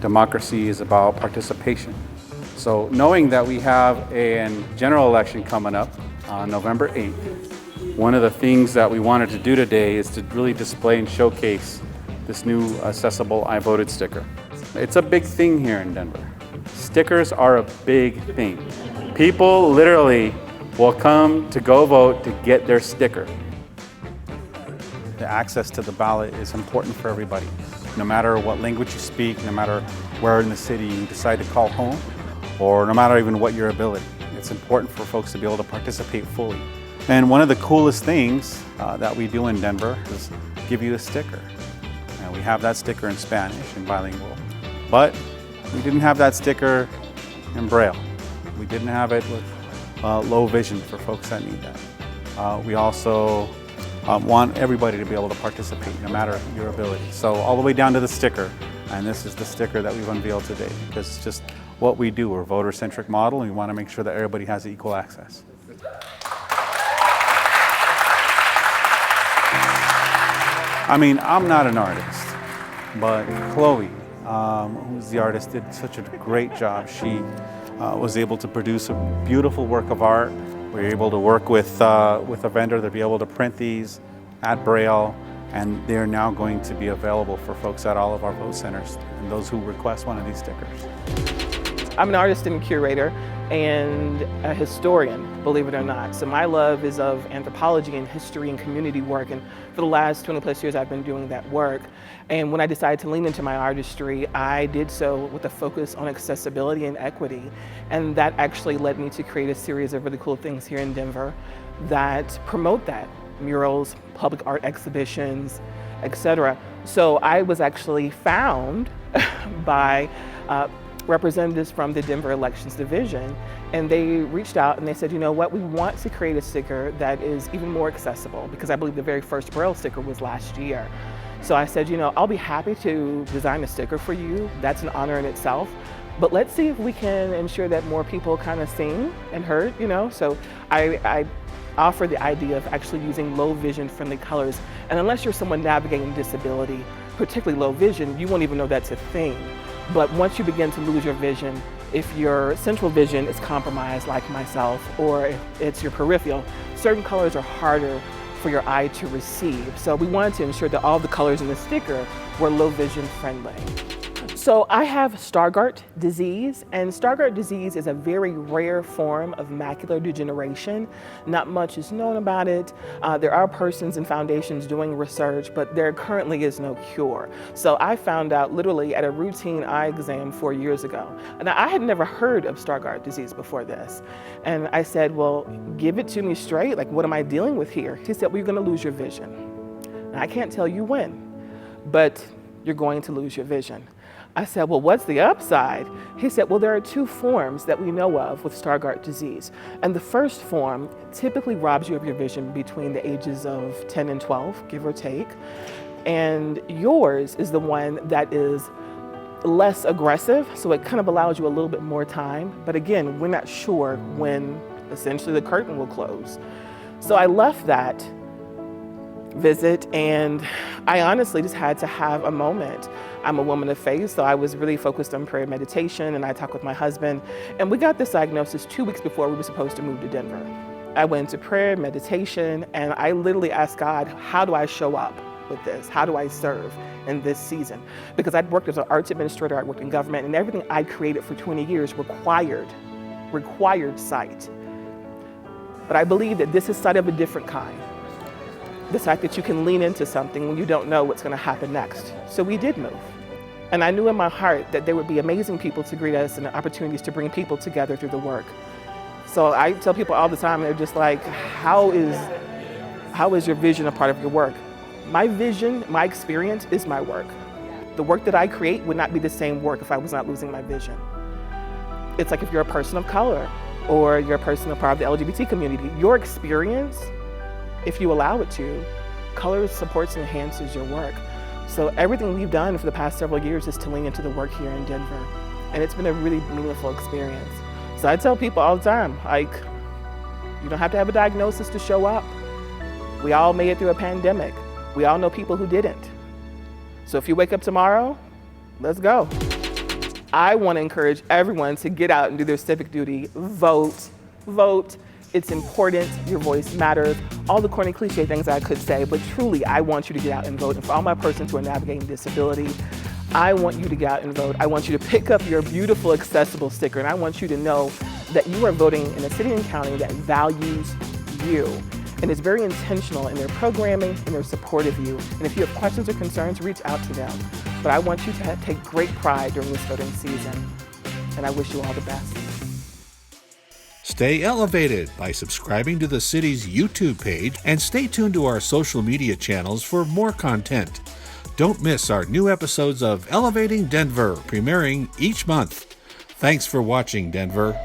democracy is about participation. So knowing that we have a general election coming up on November 8th, one of the things that we wanted to do today is to really display and showcase this new accessible I Voted sticker. It's a big thing here in Denver. Stickers are a big thing. People literally will come to go vote to get their sticker. The access to the ballot is important for everybody. No matter what language you speak, no matter where in the city you decide to call home, or no matter even what your ability. It's important for folks to be able to participate fully. And one of the coolest things that we do in Denver is give you a sticker. And we have that sticker in Spanish and bilingual, but we didn't have that sticker in Braille. We didn't have it with low vision for folks that need that. We also want everybody to be able to participate no matter your ability. So all the way down to the sticker, and this is the sticker that we've unveiled today because it's just what we do. We're a voter-centric model and we want to make sure that everybody has equal access. I mean, I'm not an artist, but Chloe, who's the artist, did such a great job. She was able to produce a beautiful work of art. We were able to work with a vendor to be able to print these, add Braille, and they're now going to be available for folks at all of our vote centers and those who request one of these stickers. I'm an artist and curator and a historian, believe it or not. So my love is of anthropology and history and community work, and for the last 20 plus years I've been doing that work. And when I decided to lean into my artistry, I did so with a focus on accessibility and equity. And that actually led me to create a series of really cool things here in Denver that promote that. Murals, public art exhibitions, etc. So I was actually found by representatives from the Denver Elections Division, and they reached out and they said, you know what, we want to create a sticker that is even more accessible, because I believe the very first Braille sticker was last year. So I said, you know, I'll be happy to design a sticker for you. That's an honor in itself. But let's see if we can ensure that more people kind of seen and heard, you know? So I offer the idea of actually using low vision friendly colors. And unless you're someone navigating disability, particularly low vision, you won't even know that's a thing. But once you begin to lose your vision, if your central vision is compromised like myself, or if it's your peripheral, certain colors are harder for your eye to receive. So we wanted to ensure that all the colors in the sticker were low vision friendly. So I have Stargardt disease, and Stargardt disease is a very rare form of macular degeneration. Not much is known about it. There are persons and foundations doing research, but there currently is no cure. So I found out literally at a routine eye exam 4 years ago. And I had never heard of Stargardt disease before this. And I said, well, give it to me straight. Like, what am I dealing with here? He said, well, you're gonna lose your vision. And I can't tell you when, but you're going to lose your vision. I said, well, what's the upside? He said, well, there are two forms that we know of with Stargardt disease. And the first form typically robs you of your vision between the ages of 10 and 12, give or take. And yours is the one that is less aggressive, so it kind of allows you a little bit more time. But again, we're not sure when essentially the curtain will close. So I left that visit and I honestly just had to have a moment. I'm a woman of faith, so I was really focused on prayer and meditation, and I talked with my husband, and we got this diagnosis 2 weeks before we were supposed to move to Denver. I went into prayer, meditation, and I literally asked God, how do I show up with this? How do I serve in this season? Because I'd worked as an arts administrator, I'd worked in government, and everything I created for 20 years required sight. But I believe that this is sight of a different kind. The fact that you can lean into something when you don't know what's going to happen next. So we did move. And I knew in my heart that there would be amazing people to greet us and opportunities to bring people together through the work. So I tell people all the time, they're just like, how is your vision a part of your work? My vision, my experience is my work. The work that I create would not be the same work if I was not losing my vision. It's like if you're a person of color or you're a person a part of the LGBT community, your experience, if you allow it to, color supports and enhances your work. So everything we've done for the past several years is to lean into the work here in Denver. And it's been a really meaningful experience. So I tell people all the time, like, you don't have to have a diagnosis to show up. We all made it through a pandemic. We all know people who didn't. So if you wake up tomorrow, let's go. I want to encourage everyone to get out and do their civic duty. Vote. Vote. It's important. Your voice matters. All the corny cliche things I could say, but truly, I want you to get out and vote. And for all my persons who are navigating disability, I want you to get out and vote. I want you to pick up your beautiful accessible sticker, and I want you to know that you are voting in a city and county that values you. And is very intentional in their programming and their support of you. And if you have questions or concerns, reach out to them. But I want you to take great pride during this voting season. And I wish you all the best. Stay elevated by subscribing to the city's YouTube page and stay tuned to our social media channels for more content. Don't miss our new episodes of Elevating Denver, premiering each month. Thanks for watching, Denver.